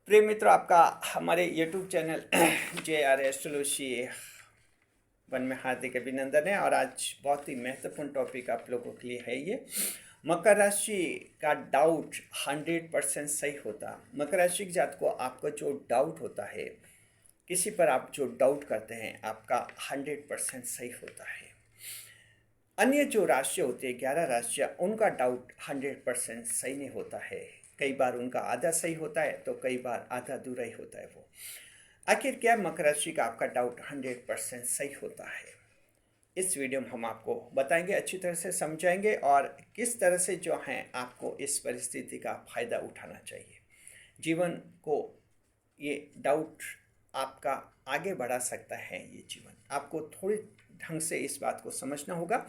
प्रिय मित्रों, आपका हमारे YouTube channel J are astrology one में हार्दिक अभिनंदन है। और आज बहुत ही महत्वपूर्ण टॉपिक आप लोगों के लिए है ये मकर राशि का डाउट 100% सही होता। मकर राशि के जातक को आपका जो डाउट होता है, किसी पर आप जो डाउट करते हैं, आपका 100% सही होता है। अन्य जो राशियाँ होती है 11 राशियाँ, उनका डाउट 100% सही नहीं होता है। कई बार उनका आधा सही होता है तो कई बार आधा अधूरा ही होता है। वो आखिर क्या मकर राशि का आपका डाउट 100% सही होता है, इस वीडियो में हम आपको बताएंगे, अच्छी तरह से समझाएंगे और किस तरह से जो है आपको इस परिस्थिति का फ़ायदा उठाना चाहिए। जीवन को ये डाउट आपका आगे बढ़ा सकता है। ये जीवन आपको थोड़ी ढंग से इस बात को समझना होगा,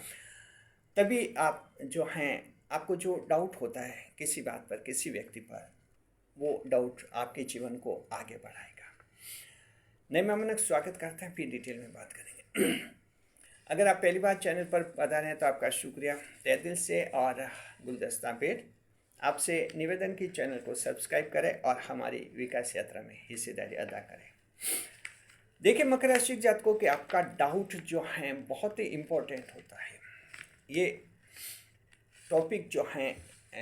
तभी आप जो हैं, आपको जो डाउट होता है किसी बात पर, किसी व्यक्ति पर, वो डाउट आपके जीवन को आगे बढ़ाएगा। नए मेहमान का स्वागत करते हैं, फिर डिटेल में बात करेंगे। अगर आप पहली बार चैनल पर पधारे हैं तो आपका शुक्रिया तहे दिल से। और गुलदस्ता पेड़ आपसे निवेदन की चैनल को सब्सक्राइब करें और हमारी विकास यात्रा में हिस्सेदारी अदा करें। देखिए, मकर राशि के जातकों के आपका डाउट जो है बहुत ही इम्पोर्टेंट होता है। ये टॉपिक जो है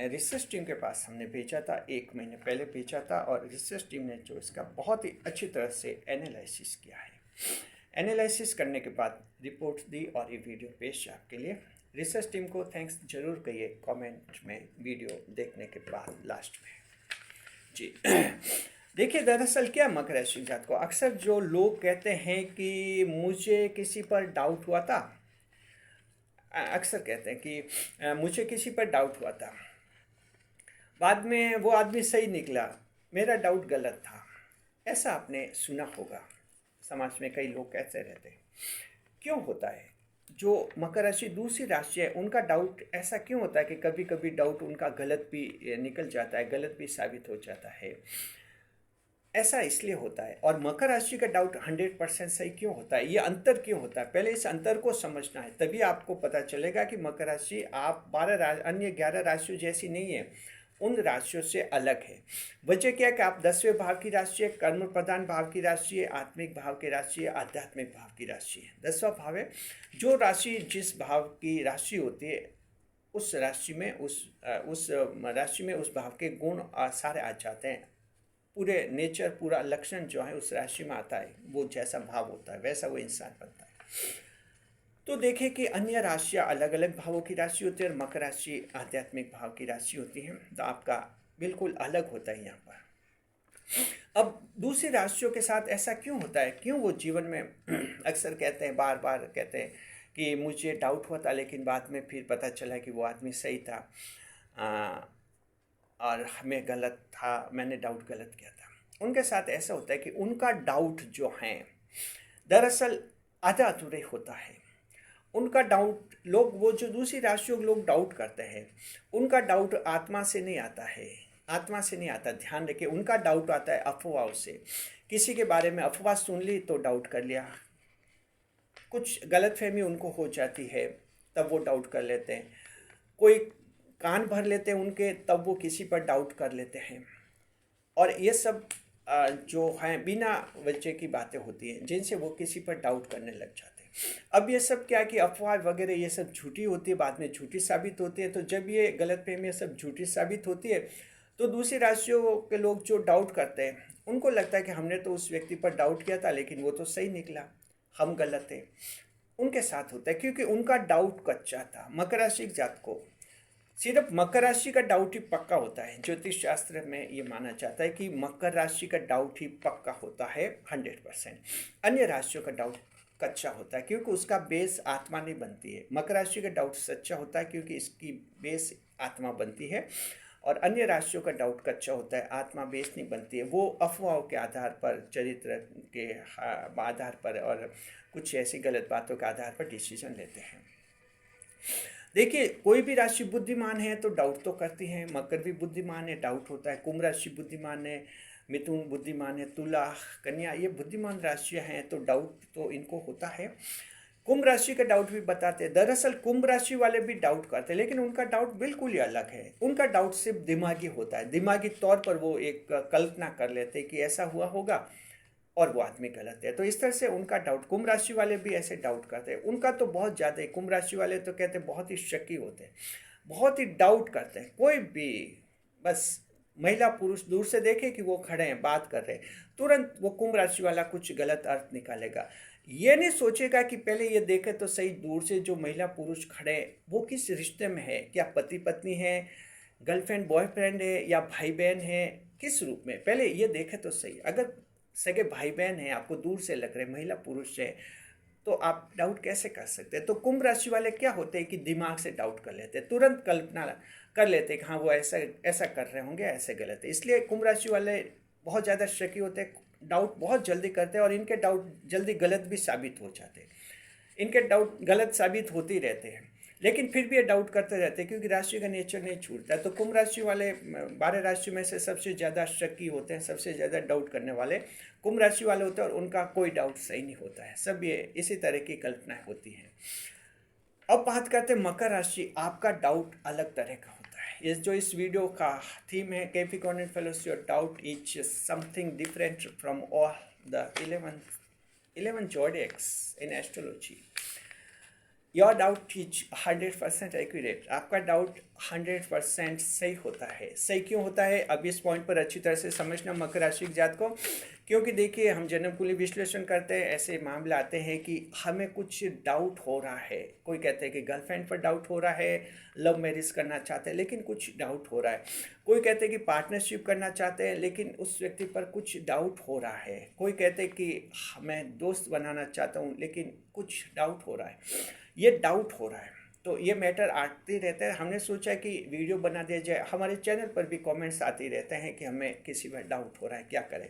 रिसर्च टीम के पास हमने भेजा था, 1 महीने पहले भेजा था, और रिसर्च टीम ने जो इसका बहुत ही अच्छी तरह से एनालिसिस किया है। एनालिसिस करने के बाद रिपोर्ट दी और ये वीडियो पेश आपके लिए। रिसर्च टीम को थैंक्स जरूर कहिए कमेंट में, वीडियो देखने के बाद लास्ट में जी। देखिए, दरअसल क्या मकर राशि जात को अक्सर जो लोग कहते हैं कि मुझे किसी पर डाउट हुआ था, अक्सर कहते हैं कि मुझे किसी पर डाउट हुआ था, बाद में वो आदमी सही निकला, मेरा डाउट गलत था। ऐसा आपने सुना होगा, समाज में कई लोग कैसे रहते हैं। क्यों होता है? जो मकर राशि दूसरी राशि है, उनका डाउट ऐसा क्यों होता है कि कभी कभी डाउट उनका गलत भी निकल जाता है, गलत भी साबित हो जाता है। ऐसा इसलिए होता है। और मकर राशि का डाउट 100% सही क्यों होता है, ये अंतर क्यों होता है, पहले इस अंतर को समझना है, तभी आपको पता चलेगा कि मकर राशि आप 12 अन्य 11 राशियों जैसी नहीं है, उन राशियों से अलग है। वजह क्या है कि आप 10वें भाव की राशि है, कर्म प्रधान भाव की राशि है, आत्मिक भाव की राशि है, आध्यात्मिक भाव की राशि है। 10वां भाव है, जो राशि जिस भाव की राशि होती है, उस राशि में उस राशि में उस भाव के गुण सारे आ जाते हैं। पूरे नेचर, पूरा लक्षण जो है उस राशि में आता है। वो जैसा भाव होता है वैसा वो इंसान बनता है। तो देखें कि अन्य राशियाँ अलग अलग भावों की राशि होती है और मकर राशि आध्यात्मिक भाव की राशि होती है, तो आपका बिल्कुल अलग होता है यहाँ पर। अब दूसरी राशियों के साथ ऐसा क्यों होता है, क्यों वो जीवन में अक्सर कहते हैं, बार बार कहते हैं कि मुझे डाउट हुआ था लेकिन बाद में फिर पता चला कि वो आदमी सही था, और हमें गलत था, मैंने डाउट गलत किया था। उनके साथ ऐसा होता है कि उनका डाउट जो है दरअसल आधा अधूरे होता है। उनका डाउट, लोग वो जो दूसरी राशियों के लोग डाउट करते हैं, उनका डाउट आत्मा से नहीं आता है, आत्मा से नहीं आता। ध्यान रखिए, उनका डाउट आता है अफवाहों से। किसी के बारे में अफवाह सुन ली तो डाउट कर लिया, कुछ गलतफहमी उनको हो जाती है तब वो डाउट कर लेते हैं, कोई कान भर लेते हैं उनके तब वो किसी पर डाउट कर लेते हैं। और ये सब जो हैं बिना वजह की बातें होती हैं जिनसे वो किसी पर डाउट करने लग जाते हैं। अब ये सब क्या है कि अफवाह वगैरह ये सब झूठी होती है, बाद में झूठी साबित होती है। तो जब ये गलतफहमी सब झूठी साबित होती है तो दूसरी राशियों के लोग जो डाउट करते हैं, उनको लगता है कि हमने तो उस व्यक्ति पर डाउट किया था लेकिन वो तो सही निकला, हम गलत थे। उनके साथ होता है क्योंकि उनका डाउट कच्चा था। मकर राशि जात को सिर्फ मकर राशि का डाउट ही पक्का होता है। ज्योतिष शास्त्र में ये माना जाता है कि मकर राशि का डाउट ही पक्का होता है 100%। अन्य राशियों का डाउट कच्चा होता है क्योंकि उसका बेस आत्मा नहीं बनती है। मकर राशि का डाउट सच्चा होता है क्योंकि इसकी बेस आत्मा बनती है, और अन्य राशियों का डाउट कच्चा होता है, आत्मा बेस नहीं बनती है। वो अफवाहों के आधार पर, चरित्र के आधार पर और कुछ ऐसी गलत बातों के आधार पर डिसीजन लेते हैं। देखिए, कोई भी राशि बुद्धिमान है तो डाउट तो करती है। मकर भी बुद्धिमान है, डाउट होता है। कुंभ राशि बुद्धिमान है, मिथुन बुद्धिमान है, तुला, कन्या, ये बुद्धिमान राशियां हैं तो डाउट तो इनको होता है। कुंभ राशि का डाउट भी बताते हैं। दरअसल कुंभ राशि वाले भी डाउट करते हैं, लेकिन उनका डाउट बिल्कुल ही अलग है। उनका डाउट सिर्फ दिमागी होता है, दिमागी तौर पर वो एक कल्पना कर लेते हैं कि ऐसा हुआ होगा और वो आदमी गलत है। तो इस तरह से उनका डाउट, कुंभ राशि वाले भी ऐसे डाउट करते हैं। उनका तो बहुत ज़्यादा है, कुंभ राशि वाले तो कहते हैं बहुत ही शक्की होते हैं, बहुत ही डाउट करते हैं। कोई भी बस महिला पुरुष दूर से देखे कि वो खड़े हैं बात कर रहे हैं, तुरंत वो कुंभ राशि वाला कुछ गलत अर्थ निकालेगा। ये नहीं सोचेगा कि पहले ये देखे तो सही, दूर से जो महिला पुरुष खड़े हैं वो किस रिश्ते में है, क्या पति पत्नी है, गर्लफ्रेंड बॉयफ्रेंड है, या भाई बहन है, किस रूप में, पहले ये देखे तो सही। अगर सगे भाई बहन हैं, आपको दूर से लग रहे महिला पुरुष है, तो आप डाउट कैसे कर सकते हैं। तो कुंभ राशि वाले क्या होते हैं कि दिमाग से डाउट कर लेते हैं, तुरंत कल्पना कर लेते हैं कि हाँ वो ऐसा ऐसा कर रहे होंगे, ऐसे गलत है। इसलिए कुंभ राशि वाले बहुत ज़्यादा शकी होते हैं, डाउट बहुत जल्दी करते हैं, और इनके डाउट जल्दी गलत भी साबित हो जाते हैं। इनके डाउट गलत साबित होते ही रहते हैं, लेकिन फिर भी ये डाउट करते रहते हैं, क्योंकि राशि का नेचर नहीं छूटता है। तो कुंभ राशि वाले 12 राशि में से सबसे ज़्यादा शक्की होते हैं, सबसे ज़्यादा डाउट करने वाले कुंभ राशि वाले होते हैं, और उनका कोई डाउट सही नहीं होता है, सब ये इसी तरह की कल्पनाएं होती हैं। अब बात करते हैं मकर राशि। आपका डाउट अलग तरह का होता है। ये जो इस वीडियो का थीम है, Capricorn and fellows, your doubt is something different from all the 11 zodiacs in astrology. Your doubt is 100% accurate. आपका डाउट 100% सही होता है। सही क्यों होता है, अब इस पॉइंट पर अच्छी तरह से समझना मकर राशि की जात को। क्योंकि देखिए, हम जन्म कुंडली विश्लेषण करते हैं, ऐसे मामले आते हैं कि हमें कुछ डाउट हो रहा है। कोई कहते हैं कि गर्लफ्रेंड पर डाउट हो रहा है, लव मैरिज करना चाहते हैं लेकिन कुछ डाउट हो रहा है। कोई कहते हैं कि पार्टनरशिप करना चाहते हैं लेकिन उस व्यक्ति पर कुछ डाउट हो रहा है। कोई कहते हैं कि मैं दोस्त बनाना चाहता हूँ लेकिन कुछ डाउट हो रहा है। ये डाउट हो रहा है, तो ये मैटर आते रहता है। हमने सोचा कि वीडियो बना दिया जाए। हमारे चैनल पर भी कमेंट्स आते रहते हैं कि हमें किसी पर डाउट हो रहा है, क्या करें।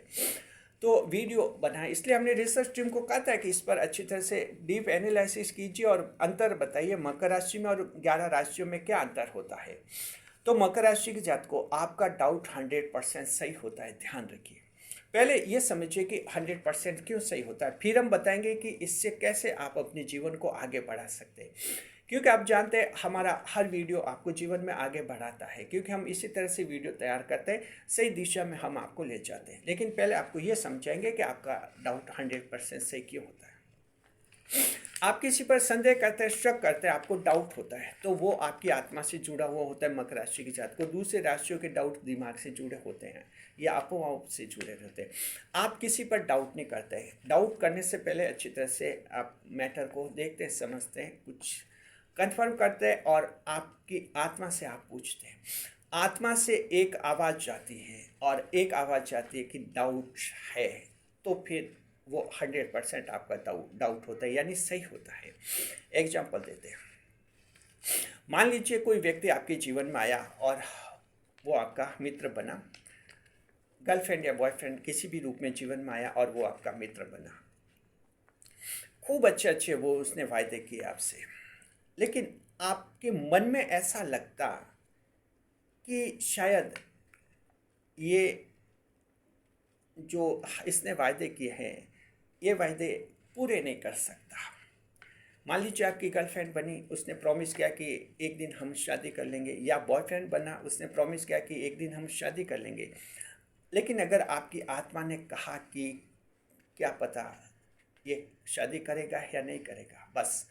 तो वीडियो बनाए, इसलिए हमने रिसर्च टीम को कहा था कि इस पर अच्छी तरह से डीप एनालिसिस कीजिए और अंतर बताइए मकर राशि में और 11 राशियों में क्या अंतर होता है। तो मकर राशि की जात को आपका डाउट 100% सही होता है, ध्यान रखिए। पहले ये समझिए कि 100% क्यों सही होता है, फिर हम बताएंगे कि इससे कैसे आप अपने जीवन को आगे बढ़ा सकते हैं। क्योंकि आप जानते हैं हमारा हर वीडियो आपको जीवन में आगे बढ़ाता है, क्योंकि हम इसी तरह से वीडियो तैयार करते हैं, सही दिशा में हम आपको ले जाते हैं। लेकिन पहले आपको ये समझाएंगे कि आपका डाउट 100% सही क्यों होता है। आप किसी पर संदेह करते हैं, शक करते हैं, आपको डाउट होता है, तो वो आपकी आत्मा से जुड़ा हुआ होता है। मकर राशि की जात को दूसरे राशियों के डाउट दिमाग से जुड़े होते हैं या अफवाहों से जुड़े रहते हैं। आप किसी पर डाउट नहीं करते हैं। डाउट करने से पहले अच्छी तरह से आप मैटर को देखते हैं, समझते हैं, कुछ कंफर्म करते हैं और आपकी आत्मा से आप पूछते हैं। आत्मा से एक आवाज़ जाती है और एक आवाज़ जाती है कि डाउट है, तो फिर वो 100% आपका डाउट होता है, यानी सही होता है। एग्जाम्पल देते हैं। मान लीजिए कोई व्यक्ति आपके जीवन में आया और वो आपका मित्र बना, गर्लफ्रेंड या बॉयफ्रेंड किसी भी रूप में जीवन में आया और वो आपका मित्र बना। खूब अच्छे अच्छे वो उसने वायदे किए आपसे, लेकिन आपके मन में ऐसा लगता कि शायद ये जो इसने वायदे किए हैं ये वायदे पूरे नहीं कर सकता। मान लीजिए आपकी गर्लफ्रेंड बनी, उसने प्रॉमिस किया कि एक दिन हम शादी कर लेंगे, या बॉयफ्रेंड बना, उसने प्रॉमिस किया कि एक दिन हम शादी कर लेंगे। लेकिन अगर आपकी आत्मा ने कहा कि क्या पता ये शादी करेगा या नहीं करेगा, बस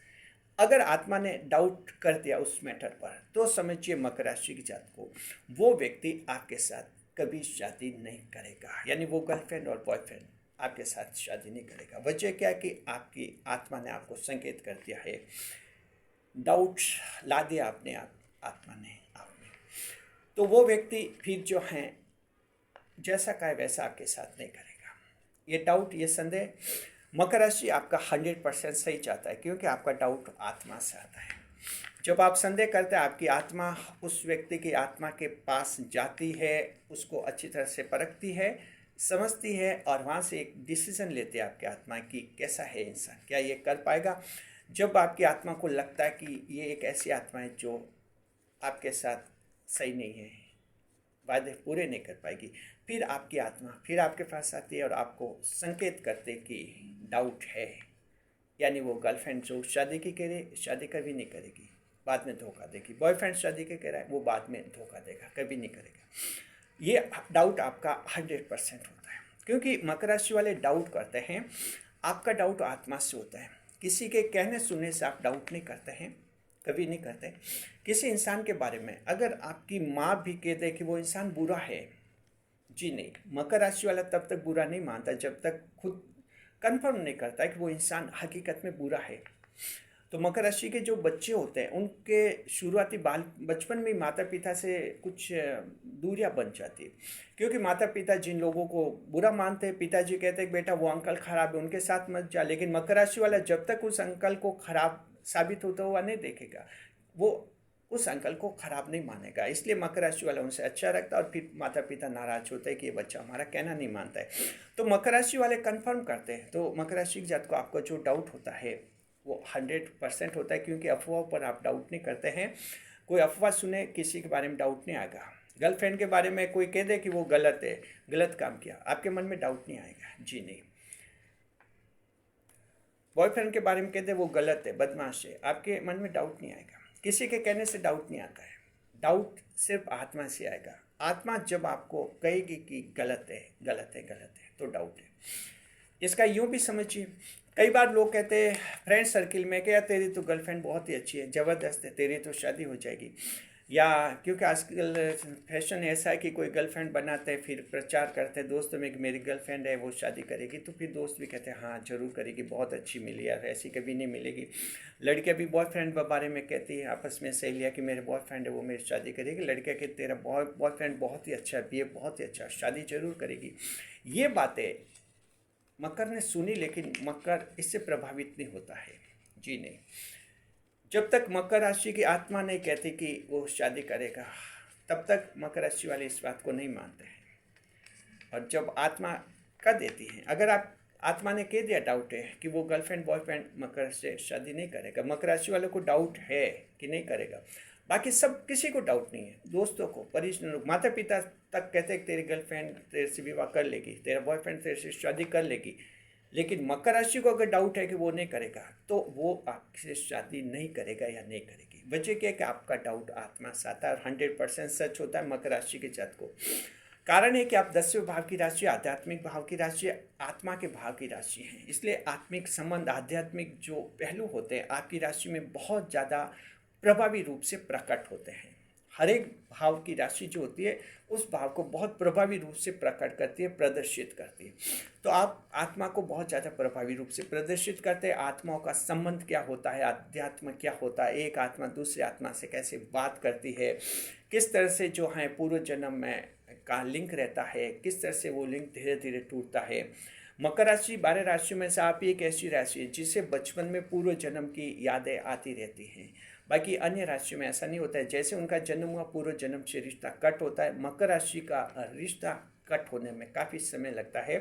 अगर आत्मा ने डाउट कर दिया उस मैटर पर, तो समझिए मकर राशि की जात को वो व्यक्ति आपके साथ कभी शादी नहीं करेगा। यानी वो गर्लफ्रेंड और बॉयफ्रेंड आपके साथ शादी नहीं करेगा। वजह क्या है कि आपकी आत्मा ने आपको संकेत कर दिया है, डाउट ला दिया अपने आत्मा ने आप में। तो वो व्यक्ति फिर जो है जैसा कहे वैसा आपके साथ नहीं करेगा। ये डाउट, ये संदेह, मकर राशि आपका 100% सही चाहता है, क्योंकि आपका डाउट आत्मा से आता है। जब आप संदेह करते हैं, आपकी आत्मा उस व्यक्ति की आत्मा के पास जाती है, उसको अच्छी तरह से परखती है, समझती है, और वहाँ से एक डिसीजन लेते हैं आपकी आत्मा कि कैसा है इंसान, क्या ये कर पाएगा। जब आपकी आत्मा को लगता है कि ये एक ऐसी आत्मा है जो आपके साथ सही नहीं है, वादे पूरे नहीं कर पाएगी, फिर आपकी आत्मा फिर आपके पास आती है और आपको संकेत करते कि डाउट है, यानी वो गर्लफ्रेंड जो शादी की कह रही, शादी कभी नहीं करेगी, बाद में धोखा देगी। बॉयफ्रेंड शादी के कह रहा है, वो बाद में धोखा देगा, कभी नहीं करेगा। ये डाउट आपका 100% होता है, क्योंकि मकर राशि वाले डाउट करते हैं। आपका डाउट आत्मा से होता है, किसी के कहने सुनने से आप डाउट नहीं करते हैं, कभी नहीं करते। किसी इंसान के बारे में अगर आपकी माँ भी कह दे कि वो इंसान बुरा है, जी नहीं, मकर राशि वाला तब तक बुरा नहीं मानता जब तक खुद कंफर्म नहीं करता है कि वो इंसान हकीकत में बुरा है। तो मकर राशि के जो बच्चे होते हैं उनके शुरुआती बचपन में माता पिता से कुछ दूरियां बन जाती है, क्योंकि माता पिता जिन लोगों को बुरा मानते हैं, पिताजी कहते हैं बेटा वो अंकल खराब है, उनके साथ मत जा, लेकिन मकर राशि वाला जब तक उस अंकल को खराब साबित होता हुआ नहीं देखेगा, वो उस अंकल को खराब नहीं मानेगा। इसलिए मकर राशि वाला उनसे अच्छा रखता है, और फिर माता पिता नाराज होते हैं कि ये बच्चा हमारा कहना नहीं मानता है। तो मकर राशि वाले कंफर्म करते हैं। तो मकर राशि की जात को आपको जो डाउट होता है वो 100% होता है, क्योंकि अफवाह पर आप डाउट नहीं करते हैं। कोई अफवाह सुने, किसी के बारे में डाउट नहीं आएगा। गर्लफ्रेंड के बारे में कोई कह दे कि वो गलत है, गलत काम किया, आपके मन में डाउट नहीं आएगा, जी नहीं। बॉयफ्रेंड के बारे में कह दे वो गलत है, बदमाश है, आपके मन में डाउट नहीं आएगा। किसी के कहने से डाउट नहीं आता है, डाउट सिर्फ आत्मा से आएगा। आत्मा जब आपको कहेगी कि गलत है, गलत है, गलत है, तो डाउट है। इसका यूँ भी समझिए, कई बार लोग कहते हैं फ्रेंड सर्किल में कि यार तेरी तो गर्लफ्रेंड बहुत ही अच्छी है, ज़बरदस्त है, तेरी तो शादी हो जाएगी। या क्योंकि आजकल फैशन ऐसा है कि कोई गर्लफ्रेंड बनाते हैं, फिर प्रचार करते हैं दोस्तों में कि मेरी गर्लफ्रेंड है, वो शादी करेगी। तो फिर दोस्त भी कहते हैं हाँ ज़रूर करेगी, बहुत अच्छी मिली यार, ऐसी कभी नहीं मिलेगी। लड़कियां भी बॉयफ्रेंड के बारे में कहती है आपस में सहेलियाँ कि मेरे बॉयफ्रेंड है, वो मेरी शादी करेगी। लड़कियाँ कहते तेरा बॉयफ्रेंड बहुत ही अच्छा है, बिहेव बहुत ही अच्छा है, शादी जरूर करेगी। ये बातें मकर ने सुनी, लेकिन मकर इससे प्रभावित नहीं होता है, जी नहीं। जब तक मकर राशि की आत्मा नहीं कहती कि वो शादी करेगा, तब तक मकर राशि वाले इस बात को नहीं मानते हैं। और जब आत्मा कह देती है, अगर आप आत्मा ने कह दिया डाउट है कि वो गर्लफ्रेंड बॉयफ्रेंड मकर से शादी नहीं करेगा, मकर राशि वालों को डाउट है कि नहीं करेगा, बाकी सब किसी को डाउट नहीं है। दोस्तों को, परिजनों, माता पिता तक कहते हैं कि तेरी गर्लफ्रेंड तेरे से विवाह कर लेगी, तेरा बॉयफ्रेंड तेरे से शादी कर लेगी। लेकिन मकर राशि को अगर डाउट है कि वो नहीं करेगा, तो वो आपसे शादी नहीं करेगा या नहीं करेगी। वजह क्या है कि आपका डाउट आत्मा से आता है, और 100% सच होता है मकर राशि के जात को। कारण है कि आप 10वें भाव की राशि, आध्यात्मिक भाव की राशि, आत्मा के भाव की राशि हैं। इसलिए आत्मिक संबंध, आध्यात्मिक जो पहलू होते हैं आपकी राशि में बहुत ज़्यादा प्रभावी रूप से प्रकट होते हैं। हर एक भाव की राशि जो होती है उस भाव को बहुत प्रभावी रूप से प्रकट करती है, प्रदर्शित करती है। तो आप आत्मा को बहुत ज़्यादा प्रभावी रूप से प्रदर्शित करते हैं। आत्माओं का संबंध क्या होता है, अध्यात्म क्या होता है, एक आत्मा दूसरी आत्मा से कैसे बात करती है, किस तरह से जो है पूर्व जन्म में का लिंक रहता है, किस तरह से वो लिंक धीरे धीरे टूटता है। मकर राशि 12 राशियों में से आप एक ऐसी राशि है जिसे बचपन में पूर्व जन्म की यादें आती रहती हैं। बाकी अन्य राशियों में ऐसा नहीं होता है। जैसे उनका जन्म हुआ, पूर्व जन्म से रिश्ता कट होता है, मकर राशि का रिश्ता कट होने में काफ़ी समय लगता है।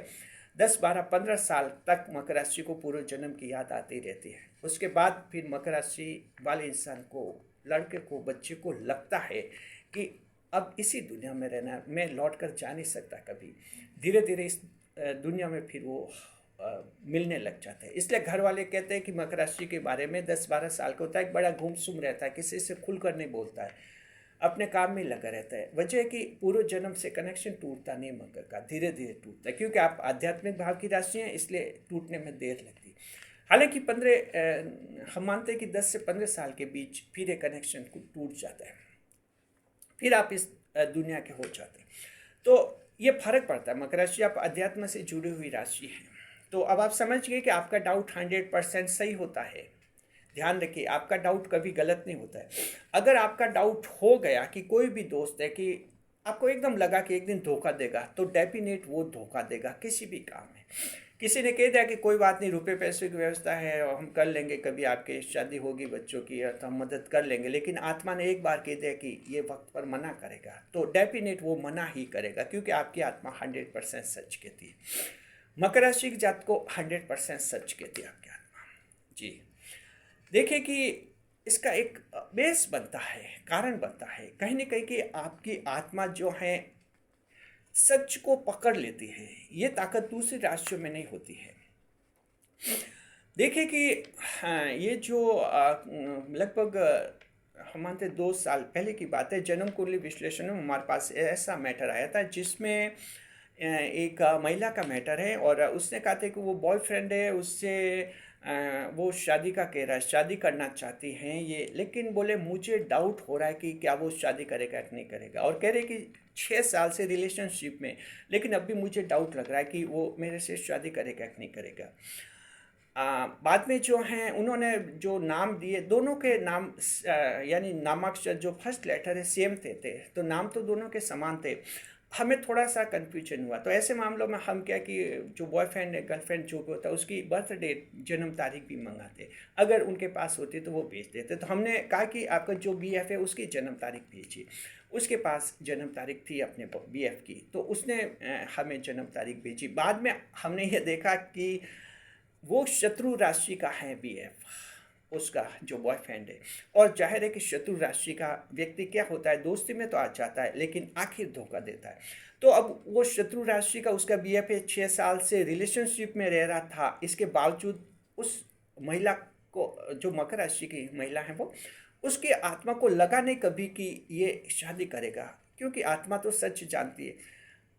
10, 12, 15 साल तक मकर राशि को पूर्व जन्म की याद आती रहती है। उसके बाद फिर मकर राशि वाले इंसान को, लड़के को, बच्चे को लगता है कि अब इसी दुनिया में रहना, मैं लौट कर जा नहीं सकता कभी। धीरे धीरे इस दुनिया में फिर वो मिलने लग जाते हैं। इसलिए घर वाले कहते हैं कि मकर राशि के बारे में 10-12 साल का होता है, एक बड़ा गुमसुम रहता है, किसी से खुलकर नहीं बोलता है, अपने काम में लगा रहता है। वजह है कि पूर्व जन्म से कनेक्शन टूटता नहीं मकर का, धीरे धीरे टूटता है, क्योंकि आप आध्यात्मिक भाव की राशि हैं, इसलिए टूटने में देर लगती है। हालांकि 15 हम मानते हैं कि 10 से 15 साल के बीच फिर एक कनेक्शन टूट जाता है, फिर आप इस दुनिया के हो जाते हैं। तो ये फर्क पड़ता है। मकर राशि आप अध्यात्म से जुड़ी हुई राशि है। तो अब आप समझ गए कि आपका डाउट 100% सही होता है। ध्यान रखिए, आपका डाउट कभी गलत नहीं होता है। अगर आपका डाउट हो गया कि कोई भी दोस्त है कि आपको एकदम लगा कि एक दिन धोखा देगा, तो डेफिनेट वो धोखा देगा किसी भी काम में। किसी ने कह दिया कि कोई बात नहीं, रुपए पैसे की व्यवस्था है और हम कर लेंगे, कभी आपके शादी होगी बच्चों की तो हम मदद कर लेंगे, लेकिन आत्मा ने एक बार कह दिया कि ये वक्त पर मना करेगा, तो डेफिनेट वो मना ही करेगा, क्योंकि आपकी आत्मा 100% सच कहती है। मकर राशि की जात को 100% सच कहती है आपकी आत्मा। जी देखिए कि इसका एक बेस बनता है, कारण बनता है कहीं ना कहीं कि आपकी आत्मा जो है सच को पकड़ लेती है। ये ताकत दूसरी राशियों में नहीं होती है। देखिए कि हाँ, ये जो लगभग हम मानते 2 साल पहले की बात है, जन्म कुंडली विश्लेषण में हमारे पास ऐसा मैटर आया था जिसमें एक महिला का मैटर है और उसने कहा था कि वो बॉयफ्रेंड है उससे, वो शादी का कह रहा है, शादी करना चाहती हैं ये, लेकिन बोले मुझे डाउट हो रहा है कि क्या वो शादी करेगा कि नहीं करेगा, और कह रहे कि 6 साल से रिलेशनशिप में, लेकिन अभी मुझे डाउट लग रहा है कि वो मेरे से शादी करेगा कि नहीं करेगा। बाद में जो हैं उन्होंने जो नाम दिए, दोनों के नाम यानी नामाक्षर जो फर्स्ट लेटर है सेम थे, तो नाम तो दोनों के समान थे। हमें थोड़ा सा कन्फ्यूजन हुआ, तो ऐसे मामलों में हम क्या कि जो बॉयफ्रेंड गर्लफ्रेंड जो भी होता है उसकी बर्थ डेट जन्म तारीख भी मंगाते, अगर उनके पास होती तो वो भेज देते। तो हमने कहा कि आपका जो BF है उसकी जन्म तारीख भेजिए। उसके पास जन्म तारीख थी अपने BF की, तो उसने हमें जन्म तारीख भेजी। बाद में हमने ये देखा कि वो शत्रु राशि का है BF, उसका जो बॉयफ्रेंड है। और जाहिर है कि शत्रु राशि का व्यक्ति क्या होता है, दोस्ती में तो आ जाता है लेकिन आखिर धोखा देता है। तो अब वो शत्रु राशि का उसका BF है, 6 साल से रिलेशनशिप में रह रहा था, इसके बावजूद उस महिला को, जो मकर राशि की महिला है वो, उसकी आत्मा को लगा नहीं कभी कि ये शादी करेगा, क्योंकि आत्मा तो सच जानती है।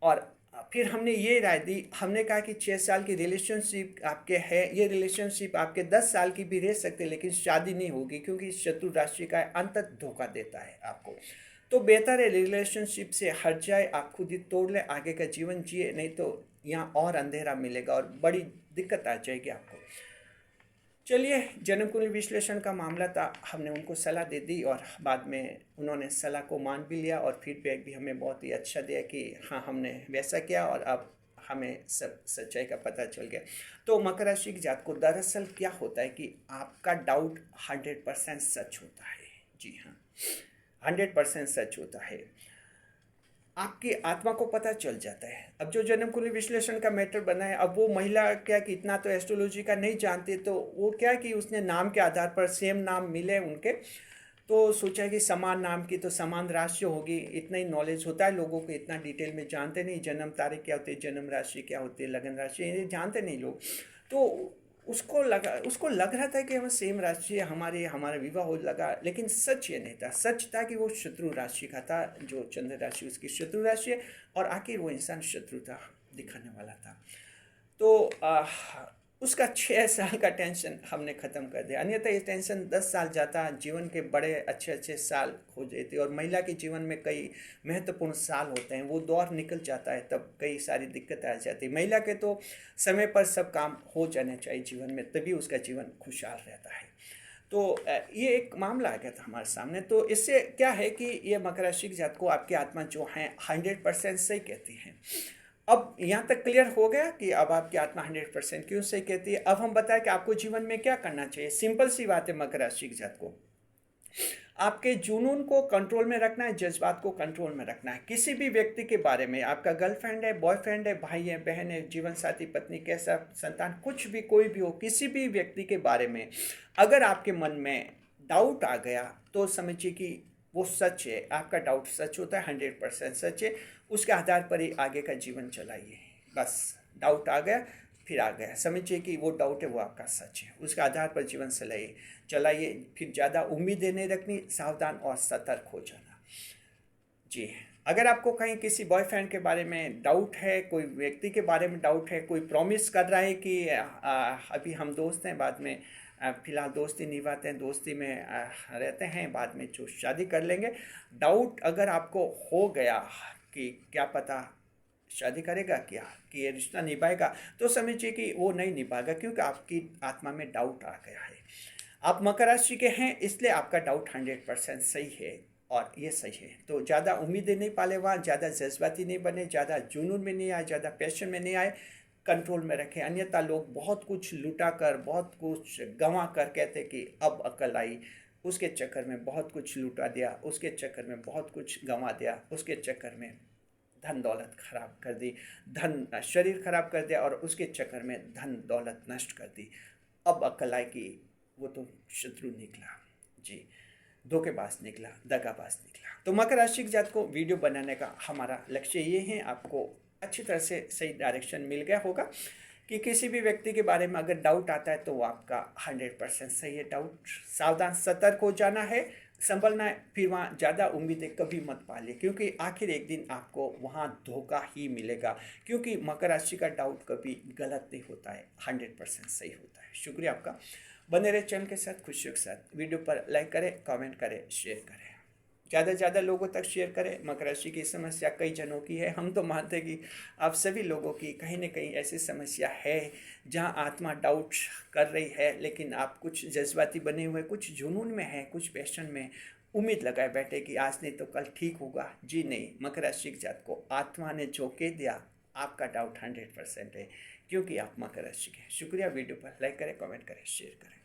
और फिर हमने ये राय दी, हमने कहा कि 6 साल की रिलेशनशिप आपके है, ये रिलेशनशिप आपके 10 साल की भी रह सकते हैं लेकिन शादी नहीं होगी, क्योंकि शत्रु राशि का अंत धोखा देता है आपको। तो बेहतर है रिलेशनशिप से हट जाए, आप खुद ही तोड़ लें, आगे का जीवन जिए, नहीं तो यहाँ और अंधेरा मिलेगा और बड़ी दिक्कत आ जाएगी आपको। चलिए, जन्म कुंडली विश्लेषण का मामला था, हमने उनको सलाह दे दी और बाद में उन्होंने सलाह को मान भी लिया और फीडबैक भी हमें बहुत ही अच्छा दिया कि हाँ हमने वैसा किया और अब हमें सब सच्चाई का पता चल गया। तो मकर राशि की जात को दरअसल क्या होता है कि आपका डाउट 100% सच होता है। जी हाँ, 100% सच होता है। आपकी आत्मा को पता चल जाता है। अब जो जन्म कुंडली विश्लेषण का मैटर बना है, अब वो महिला क्या कि इतना तो एस्ट्रोलॉजी का नहीं जानती, तो वो क्या कि उसने नाम के आधार पर सेम नाम मिले उनके, तो सोचा कि समान नाम की तो समान राशि होगी। इतना ही नॉलेज होता है लोगों को, इतना डिटेल में जानते नहीं, जन्म तारीख क्या होती है, जन्म राशि क्या होती है, लगन राशि, ये जानते नहीं लोग। तो उसको लग रहा था कि हम सेम राशि है, हमारा विवाह हो लगा, लेकिन सच ये नहीं था। सच था कि वो शत्रु राशि का था, जो चंद्र राशि उसकी शत्रु राशि है, और आखिर वो इंसान शत्रु था, दिखाने वाला था। तो उसका 6 साल का टेंशन हमने ख़त्म कर दिया, अन्यथा ये टेंशन 10 साल जाता, जीवन के बड़े अच्छे अच्छे साल हो जाते। और महिला के जीवन में कई महत्वपूर्ण साल होते हैं, वो दौर निकल जाता है, तब कई सारी दिक्कतें आ जाती। महिला के तो समय पर सब काम हो जाने चाहिए जीवन में, तभी उसका जीवन खुशहाल रहता है। तो ये एक मामला आ गया था हमारे सामने। तो इससे क्या है कि ये मकर राशि की जात को आपकी आत्मा जो है 100% सही कहती है। अब यहाँ तक क्लियर हो गया कि अब आपकी आत्मा 100% क्यों सही कहती है। अब हम बताएं कि आपको जीवन में क्या करना चाहिए। सिंपल सी बात है, मकर राशि की जात को आपके जुनून को कंट्रोल में रखना है, जज्बात को कंट्रोल में रखना है। किसी भी व्यक्ति के बारे में, आपका गर्लफ्रेंड है, बॉयफ्रेंड है, भाई है, बहन है, जीवन साथी, पत्नी, कैसा संतान, कुछ भी, कोई भी हो, किसी भी व्यक्ति के बारे में अगर आपके मन में डाउट आ गया तो समझिए कि वो सच है, आपका डाउट सच होता है, 100% सच है। उसके आधार पर ही आगे का जीवन चलाइए। बस डाउट आ गया, फिर आ गया, समझिए कि वो डाउट है वो आपका सच है, उसके आधार पर जीवन चलाइए। फिर ज़्यादा उम्मीदें नहीं रखनी, सावधान और सतर्क हो जाना। जी, अगर आपको कहीं किसी बॉयफ्रेंड के बारे में डाउट है, कोई व्यक्ति के बारे में डाउट है, कोई प्रॉमिस कर रहा है कि अभी हम दोस्त हैं, बाद में फिलहाल दोस्ती निभाते हैं, दोस्ती में रहते हैं, बाद में जो शादी कर लेंगे, डाउट अगर आपको हो गया कि क्या पता शादी करेगा क्या, कि ये रिश्ता निभाएगा, तो समझिए कि वो नहीं निभाएगा, क्योंकि आपकी आत्मा में डाउट आ गया है। आप मकर राशि के हैं, इसलिए आपका डाउट 100% सही है और ये सही है। तो ज़्यादा उम्मीदें नहीं पाले, वहाँ ज़्यादा जज्बाती नहीं बने, ज़्यादा जुनून में नहीं आए, ज़्यादा पैशन में नहीं आए, कंट्रोल में रखें। अन्यथा लोग बहुत कुछ लुटा कर, बहुत कुछ गंवा कर कहते कि अब अकल आई, उसके चक्कर में बहुत कुछ लुटा दिया, उसके चक्कर में बहुत कुछ गंवा दिया, उसके चक्कर में धन दौलत खराब कर दी, धन शरीर खराब कर दिया, और उसके चक्कर में धन दौलत नष्ट कर दी। अब अकल आए कि वो तो शत्रु निकला, जी, धोखेबाज निकला, दगाबाज निकला। तो मकर राशि की जात को वीडियो बनाने का हमारा लक्ष्य ये है, आपको अच्छी तरह से सही डायरेक्शन मिल गया होगा। कि किसी भी व्यक्ति के बारे में अगर डाउट आता है तो वो आपका 100% सही है डाउट। सावधान सतर्क हो जाना है, संभलना है, फिर वहाँ ज़्यादा उम्मीदें कभी मत पालिए, क्योंकि आखिर एक दिन आपको वहाँ धोखा ही मिलेगा। क्योंकि मकर राशि का डाउट कभी गलत नहीं होता है, 100% सही होता है। शुक्रिया आपका, बने रहे चैनल के साथ, खुशियों के साथ। वीडियो पर लाइक करें, कमेंट करें, शेयर करें, ज़्यादा से ज़्यादा लोगों तक शेयर करें। मकर राशि की समस्या कई जनों की है, हम तो मानते हैं कि आप सभी लोगों की कहीं ना कहीं ऐसी समस्या है जहां आत्मा डाउट कर रही है, लेकिन आप कुछ जज्बाती बने हुए, कुछ जुनून में हैं, कुछ पैशन में उम्मीद लगाए बैठे कि आज नहीं तो कल ठीक होगा। जी नहीं, मकर राशि के जात को आत्मा ने जो कह दिया, आपका डाउट 100% है, क्योंकि आप मकर राशि के हैं। शुक्रिया, वीडियो पर लाइक करें, कमेंट करें, शेयर करें।